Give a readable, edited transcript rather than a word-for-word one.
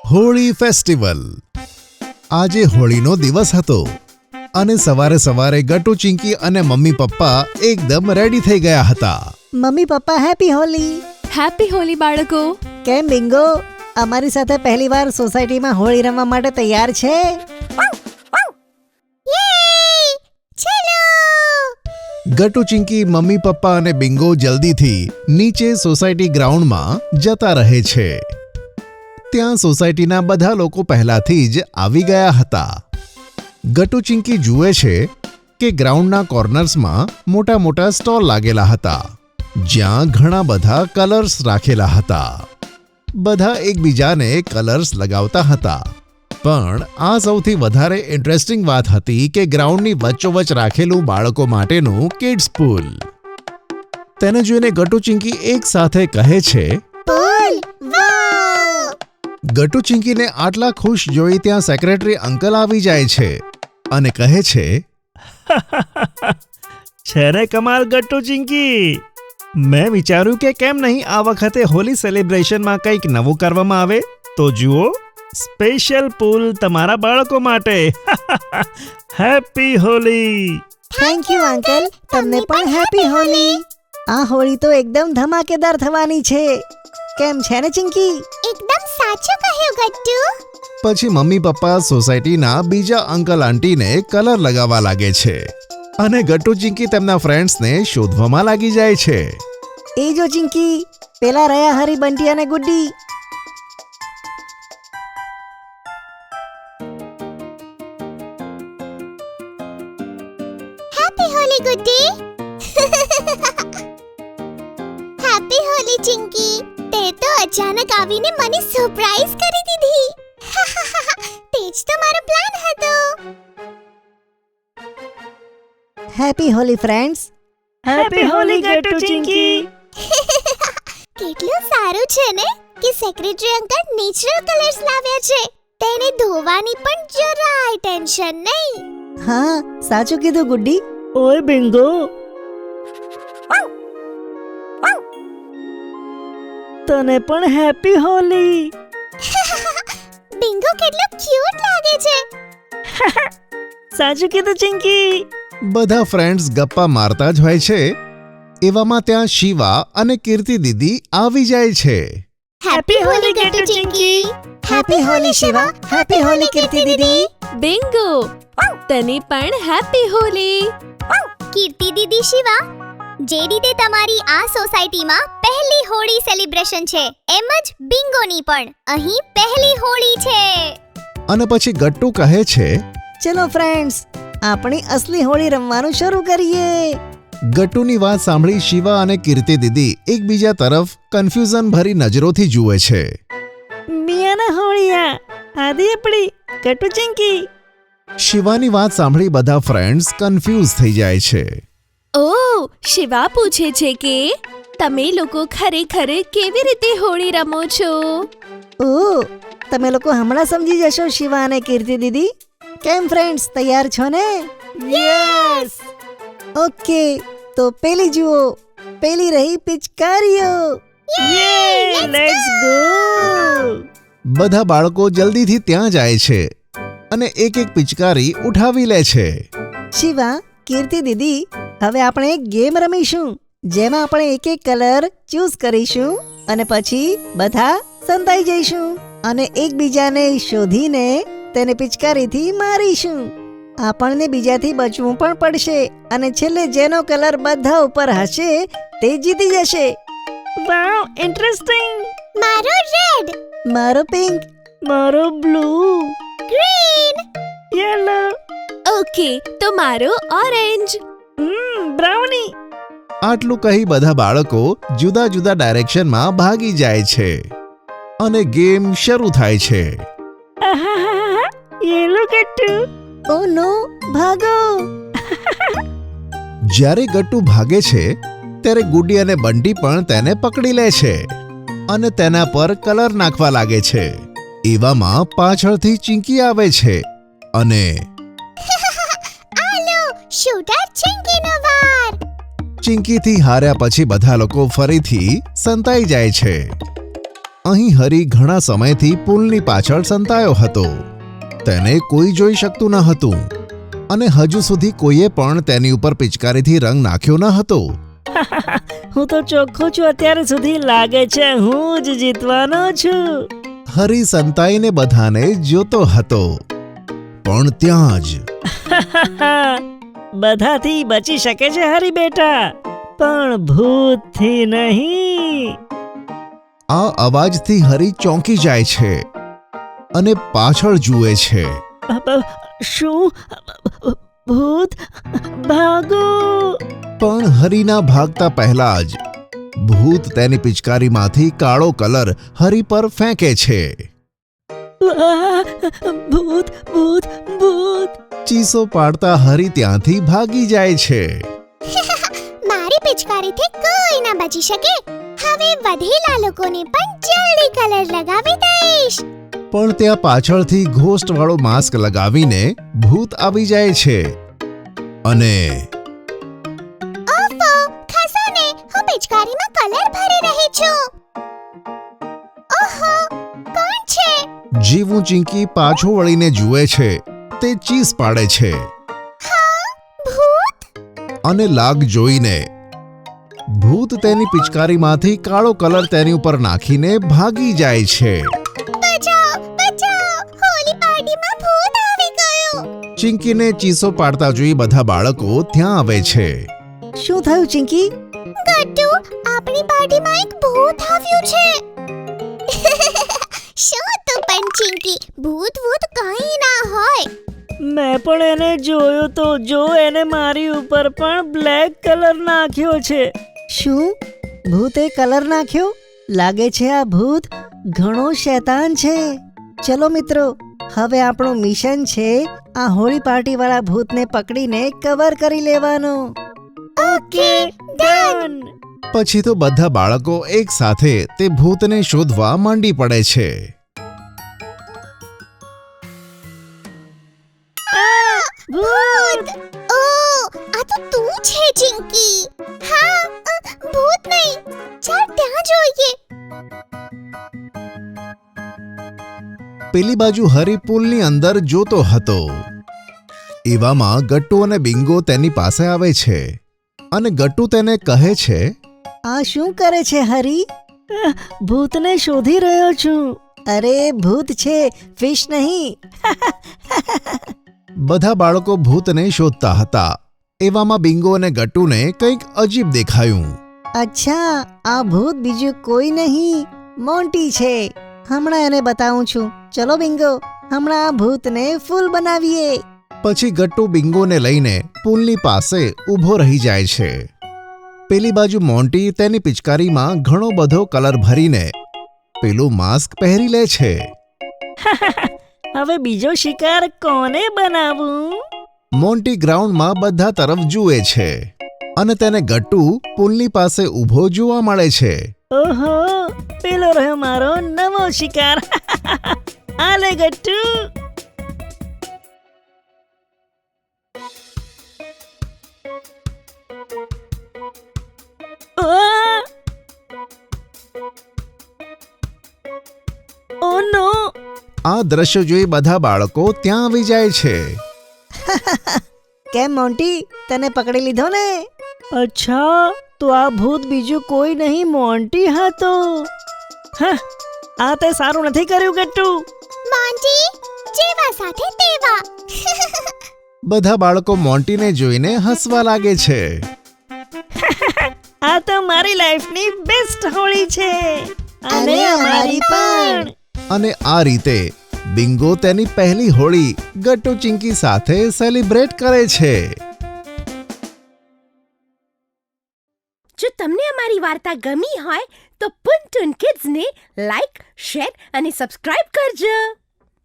Holi festival. આજે હોળીનો દિવસ હતો અને સવારે ગટુ ચિંકી અને મમ્મી પપ્પા એકદમ રેડી થઈ ગયા હતા। Mummy papa happy Holi. Happy Holi બાળકો। કેમ બિંગો, અમારી સાથે પહેલીવાર સોસાયટીમાં હોળી રમવા માટે તૈયાર છે? ગટુ ચિંકી, મમ્મી પપ્પા અને બિંગો જલ્દીથી નીચે સોસાયટી ગ્રાઉન્ડમાં જતા રહે છે। ત્યાં સોસાયટીના બધા લોકો પહેલાથી જ આવી ગયા હતા। ગટુ ચિંકી જુએ છે કે ગ્રાઉન્ડના કોર્નર્સમાં મોટા મોટા સ્ટોલ લાગેલા હતા જ્યાં ઘણા બધા કલર્સ રાખેલા હતા। બધા એકબીજાને કલર્સ લગાવતા હતા, પણ આ સૌથી વધારે ઇન્ટરેસ્ટિંગ વાત હતી કે ગ્રાઉન્ડની વચ્ચોવચ્ચ રાખેલું બાળકો માટેનું કિડ્સ પૂલ। તેને જોઈને ગટુ ચિંકી એક સાથે કહે છે, ગટુ ચિંકીને આટલા ખુશ જોઈ ત્યાં સેક્રેટરી અંકલ આવી જાય છે અને કહે છે, છે ને કમાલ ગટ્ટુ ચિંકી, મેં વિચાર્યું કે કેમ નહીં આ વખતે હોલી સેલિબ્રેશનમાં કંઈક નવું કરવામાં આવે। તો જુઓ, સ્પેશિયલ પૂલ તમારા બાળકો માટે। Happy Holi. Thank you uncle, તમને પણ હેપી હોલી। આ હોળી તો એકદમ ધમાકેદાર થવાની છે, કેમ છે ને ચિંકી? એકદમ સાચું કહ્યું ગટ્ટુ। પછી મમ્મી પપ્પા સોસાયટીના બીજા અંકલ આંટીને કલર લગાવવા લાગે છે અને ગટ્ટુ ચિંકી તેમના ફ્રેન્ડ્સને શોધવામાં લાગી જાય છે। એ જો ચિંકી, પેલા રહ્યા હરી, બંટી અને ગુડ્ડી। હેપી હોલી ગુડ્ડી। હેપી હોલી ચિંકી, તે તો અચાનક આવીને મને સરપ્રાઈઝ કરી દીધી। તે જ તો મારો પ્લાન હતો। Happy Holi friends. Happy Holi Gattu Chinki. કેટલું સારું છે ને કે સેક્રેટરી અંકલ નેચરલ કલર્સ લાવ્યા છે, તેને ધોવાની પણ જરાય ટેન્શન નહીં। હા, સાચું કીધું ગુડ્ડી। ઓય બિંગો, તને પણ હેપી હોલી। બિંગો કેટલો ક્યુટ લાગે છે। સાચું કીધું ચિંકી। બધા ફ્રેન્ડ્સ ગપ્પા મારતા જ હોય છે, એવામાં ત્યાં શિવા અને કીર્તિ દીદી આવી જાય છે। Happy Holi Gattu Chinki. Happy Holi Shiva, happy Holi Kirti દીદી। બિંગો, તને પણ હેપી હોલી। કીર્તિ દીદી, શિવા, જે રીતે તમારી આ સોસાયટીમાં પહેલી હોળી સેલિબ્રેશન છે, એમ જ બિંગોની પણ અહીં પહેલી હોળી છે। અને પછી ગટ્ટુ કહે છે, ચલો ફ્રેન્ડ્સ, આપણી અસલી હોળી રમવાનું શરૂ કરીએ। ગટ્ટુની વાત સાંભળી શિવા અને કીર્તિ દીદી એકબીજા તરફ કન્ફ્યુઝન ભરી નજરોથી જુએ છે। મિયાના હોળિયા, આદિ આપણી ગટ્ટુ ચિંકી। શિવાની વાત સાંભળી બધા ફ્રેન્ડ્સ કન્ફ્યુઝ થઈ જાય છે। ઓ, શિવા પૂછે છે કે તમે લોકો ખરેખર કેવી રીતે હોળી રમો છો? ઓ, તમે લોકો હમણાં સમજી જશો શિવા અને કીર્તિ દીદી। કેમ ફ્રેન્ડ્સ, તૈયાર છો ને? યસ। ઓકે, તો પેલી જુઓ, પેલી રહી પિચકારીઓ। યે, લેટ્સ ગો। બધા બાળકો જલ્દીથી ત્યાં જાય છે અને એક એક પિચકારી ઉઠાવી લે છે। શિવા, કીર્તિ દીદી, હવે આપણે એક ગેમ રમીશું જેમાં આપણે એક એક કલર ચૂઝ કરીશું અને પછી બધા સંતાઈ જઈશું અને એકબીજાને શોધીને તેને પિચકારીથી મારીશું। આપણને બીજાથી બચવું પણ પડશે અને છેલ્લે જેનો કલર બધા ઉપર હશે તે જીતી જશે। વાવ, ઇન્ટરેસ્ટિંગ। મારો રેડ, મારો પિંક, મારો બ્લુ, ગ્રીન, યેલો, ઓકે, તો મારો ઓરેન્જ। બ્રાઉની। આટલું કહી બધા બાળકો જુદા જુદા ડાયરેક્શનમાં ભાગી જાય છે અને ગેમ શરૂ થાય છે। યેલો ગટ્ટુ। ઓ નો, ભાગો। જ્યારે ગટ્ટુ ભાગે છે ત્યારે ગુડી અને બંટી પણ તેને પકડી લે છે અને તેના પર કલર નાખવા લાગે છે। એવામાં પાછળથી ચિંકી આવે છે અને આલો શૂટર ચિંકીનો વાર। ચિંકીથી હાર્યા પછી બધા લોકો ફરીથી સંતાઈ જાય છે। અહીં હરી ઘણા સમયથી પુલની પાછળ સંતાયો હતો. તેને કોઈ જોઈ શકતું ન હતું અને હજુ સુધી કોઈએ પણ તેની ઉપર પિચકારીથી રંગ નાખ્યો ન હતો. હું તો ચોખ્ખો છું અત્યાર સુધી. લાગે છે હું જ જીતવાનો છું. હરી સંતાઈને બધાને જોતો હતો, પણ ત્યાં જ બધાથી બચી શકે છે હરી બેટા, પણ ભૂતથી નહીં. આ અવાજથી હરી ચોંકી જાય છે અને પાછળ જુએ છે. શું? ભૂત? ભાગો! પણ હરીના ભાગતા પહેલા જ ભૂત તેની પિચકારીમાંથી કાળો કલર હરી પર ફેંકે છે. ભૂત ભૂત ભૂત! ચીસો પાડતા હરી ત્યાંથી ભાગી જાય છે. મારી પિચકારીથી કોઈ ના બચી શકે. હવે વધેલા લોકોને પણ જલ્દી કલર લગાવી દઈશ. પણ ત્યાં પાછળથી ઘોસ્ટ વાળો માસ્ક લગાવીને ભૂત આવી જાય છે અને ઓફો, ખસાને, હું પિચકારીમાં કલર ભરી રહી છું. ઓહો, કોણ છે? જીવું ચીંકી પાછો વળીને જુએ છે. તે ચીસ પાડે છે ભૂત? અને લાગ જોઈને ભૂત તેની પિચકારીમાંથી કાળો કલર તેની ઉપર નાખીને ભાગી જાય છે. બચાવ, બચાવ! હોલી પાર્ટીમાં ભૂત આવી ગયું. ચીંકીને ચીસો પાડતા જોઈ બધા બાળકો ત્યાં આવે છે. શું થયું ચિંકી? ગટ્ટુ, આપણી પાર્ટીમાં એક ભૂત આવ્યું છે. શું તું પણ ચિંકી? ભૂત ભૂત કંઈ ના હોય. મેં પણ એને જોયો તો. જો, એને મારી ઉપર પણ બ્લેક કલર નાખ્યો છે. શું? ભૂતે કલર નાખ્યો? લાગે છે આ ભૂત ઘણો શૈતાન છે. ચલો મિત્રો, હવે આપણું મિશન છે આ હોળી પાર્ટી વાળા ભૂતને પકડીને કવર કરી લેવાનો. Okay, done. પછી તો બધા બાળકો એક સાથે તે ભૂતને શોધવા માંડી પડે છે. ભૂત! ઓ, આ તો તું છે ચિંકી. હા, ભૂત નહીં. ચાલ ત્યાં જોઈએ. પેલી બાજુ હરી પુલની અંદર જોતો હતો. એવામાં ગટ્ટુ અને બિંગો તેની પાસે આવે છે અને ગટ્ટુ તેને કહે છે, આ શું કરે છે હરી? ભૂતને શોધી રહ્યો છું. અરે ભૂત છે, ફિશ નહીં. બધા બાળકો ભૂતને શોધતા હતા. એવામાં બિંગો અને ગટ્ટુને કંઈક અજીબ દેખાયું. અચ્છા, આ ભૂત બીજું કોઈ નહીં, મોન્ટી છે. હમણાં એને બતાવું છું. ચલો બિંગો, હમણાં આ ભૂતને ફૂલ બનાવીએ. પછી ગટ્ટુ બિંગોને લઈને પુલની પાસે ઊભો રહી જાય છે. પેલી બાજુ મોન્ટી તેની પિચકારીમાં ઘણો બધો કલર ભરીને પેલું માસ્ક પહેરી લે છે. હવે બીજો શિકાર કોને બનાવું? મોન્ટી ગ્રાઉન્ડમાં બધા તરફ જુએ છે અને તેને ગટ્ટુ પુલની પાસે ઊભો જોવા મળે છે. ઓહો, પેલો રહ્યો મારો નવો શિકાર. આલે ગટ્ટુ. ઓ નો! આ દ્રશ્ય જોઈ બધા બાળકો ત્યાં આવી જાય છે. કેમ મોન્ટી, તને પકડી લીધો ને? અચ્છા, તો આ ભૂત બીજું કોઈ નહીં, મોન્ટી હતો. હા, આ તે સારું નથી કર્યું ગટ્ટુ. મોન્ટી, જેવા સાથે તેવા. બધા બાળકો મોન્ટીને જોઈને હસવા લાગે છે. આ તો મારી લાઈફની બેસ્ટ હોળી છે. અને અમારી પણ. અને આ રીતે બિંગો તેની પહેલી હોળી ગટ્ટુ ચિંકી સાથે સેલિબ્રેટ કરે છે. જો તમને અમારી વાર્તા ગમી હોય તો પુન ટુન કિડ્સને લાઈક, શેર અને સબસ્ક્રાઇબ કરજો.